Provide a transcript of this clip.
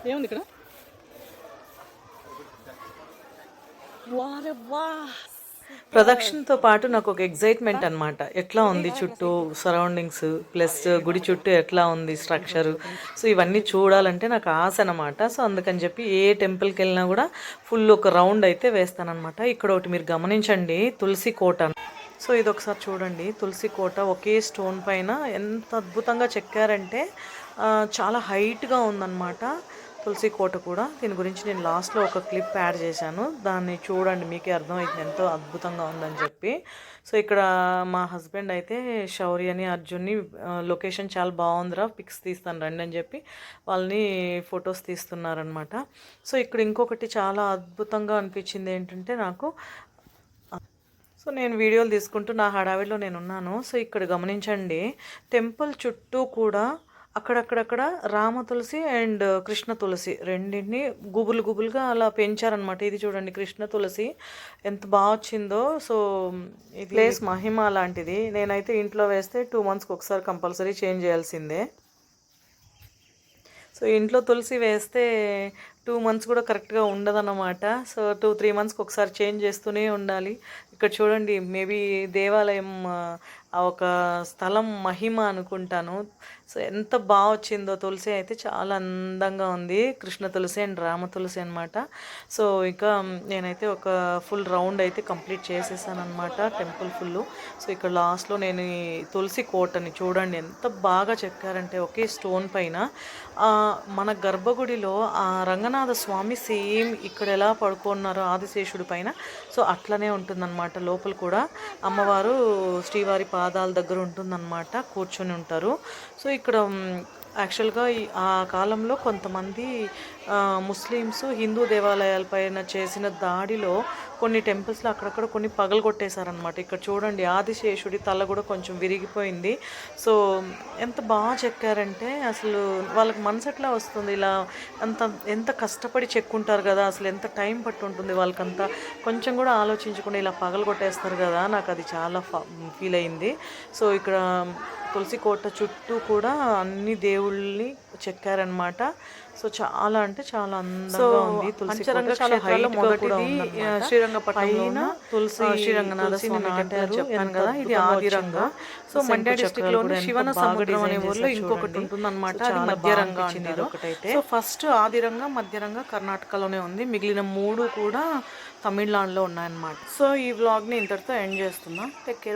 ఏముంది ఇక్కడ? ప్రదక్షిణతో పాటు నాకు ఒక ఎగ్జైట్మెంట్ అనమాట. ఎట్లా ఉంది చుట్టూ సరౌండింగ్స్, ప్లస్ గుడి చుట్టూ ఎట్లా ఉంది స్ట్రక్చరు. సో ఇవన్నీ చూడాలంటే నాకు ఆశ అనమాట. సో అందుకని చెప్పి ఏ టెంపుల్కి వెళ్ళినా కూడా ఫుల్ ఒక రౌండ్ అయితే వేస్తానమాట. ఇక్కడ ఒకటి మీరు గమనించండి, తులసి కోట. సో ఇది ఒకసారి చూడండి, తులసి కోట ఒకే స్టోన్ పైన ఎంత అద్భుతంగా చెక్కారంటే చాలా హైట్గా ఉందన్నమాట తులసి కోట కూడా. దీని గురించి నేను లాస్ట్లో ఒక క్లిప్ యాడ్ చేశాను, దాన్ని చూడండి, మీకే అర్థమవుతుంది ఎంతో అద్భుతంగా ఉందని చెప్పి. సో ఇక్కడ మా హస్బెండ్ అయితే శౌర్యని, అర్జున్ని లొకేషన్ చాలా బాగుందిరా, పిక్స్ తీస్తాను రండి అని చెప్పి వాళ్ళని ఫొటోస్ తీస్తున్నారనమాట. సో ఇక్కడ ఇంకొకటి చాలా అద్భుతంగా అనిపించింది ఏంటంటే నాకు, సో నేను వీడియోలు తీసుకుంటూ నా హడావిడిలో నేను ఉన్నాను. సో ఇక్కడ గమనించండి, టెంపుల్ చుట్టూ కూడా అక్కడక్కడక్కడ రామ తులసి అండ్ కృష్ణ తులసి రెండింటిని గుబులుగా అలా పెంచారనమాట. ఇది చూడండి కృష్ణ తులసి ఎంత బాగా వచ్చిందో. సో ఈ ప్లేస్ మహిమ లాంటిది. నేనైతే ఇంట్లో వేస్తే 2 monthsకి ఒకసారి కంపల్సరీ చేంజ్ చేయాల్సిందే. సో ఇంట్లో తులసి వేస్తే 2 months కూడా కరెక్ట్గా ఉండదన్నమాట. సో 2-3 monthsకి ఒకసారి చేంజ్ చేస్తూనే ఉండాలి. ఇక్కడ చూడండి, మేబీ దేవాలయం ఒక స్థలం మహిమ అనుకుంటాను. సో ఎంత బాగా వచ్చిందో తులసి అయితే, చాలా అందంగా ఉంది. కృష్ణ తులసి అండ్ రామ తులసి అనమాట. సో ఇంకా నేనైతే ఒక ఫుల్ రౌండ్ అయితే కంప్లీట్ చేసేసాను అనమాట, టెంపుల్ ఫుల్. సో ఇక్కడ లాస్ట్లో నేను ఈ తులసి కోటని చూడండి ఎంత బాగా చెక్కారంటే ఒకే స్టోన్ పైన. మన గర్భగుడిలో ఆ రంగనాథ స్వామి సేమ్ ఇక్కడ ఎలా పడుకున్నారో ఆదిశేషుడి పైన, సో అట్లనే ఉంటుందన్నమాట. లోపల కూడా అమ్మవారు శ్రీవారి పాదాల దగ్గర ఉంటుందన్నమాట, కూర్చొని ఉంటారు. సో ఇక్కడ యాక్చువల్గా ఆ కాలంలో కొంతమంది ముస్లిమ్స్ హిందూ దేవాలయాలపైన చేసిన దాడిలో కొన్ని టెంపుల్స్లో అక్కడక్కడ కొన్ని పగలగొట్టేశారనమాట. ఇక్కడ చూడండి ఆదిశేషుడి తల కూడా కొంచెం విరిగిపోయింది. సో ఎంత బాగా చెక్కారంటే అసలు వాళ్ళకి మనసు ఎట్లా వస్తుంది, ఇలా ఎంత కష్టపడి చెక్కుంటారు కదా, అసలు ఎంత టైం పట్టి ఉంటుంది వాళ్ళకంతా, కొంచెం కూడా ఆలోచించకుండా ఇలా పగలగొట్టేస్తారు కదా. నాకు అది చాలా ఫీల్ అయింది. సో ఇక్కడ తులసి కోట చుట్టూ కూడా అన్ని దేవుళ్ళని చెక్కారనమాట. సో చాలా అంటే చాలా అందంగా ఉంది. తులసి కోట మొదటిది శ్రీరంగపట్నంలో తులసి శ్రీరంగనాథ స్వామి టెంపుల్ చెప్పాను కదా, ఇది ఆదిరంగ. సో మండ్య డిస్ట్రిక్ట్ లోని శివన సముద్రం అనే ఊర్లో ఇంకొకటి ఉంటుంది అనమాట, అది మధ్యరంగ అంటారు. సో ఫస్ట్ ఆదిరంగ, మధ్యరంగ కర్ణాటకలోనే ఉంది, మిగిలిన 3 కూడా తమిళనాడులో ఉన్నాయన్నమాట. సో ఈ వ్లాగ్ని ఇంతటితో ఎండ్ చేస్తున్నా. Take care.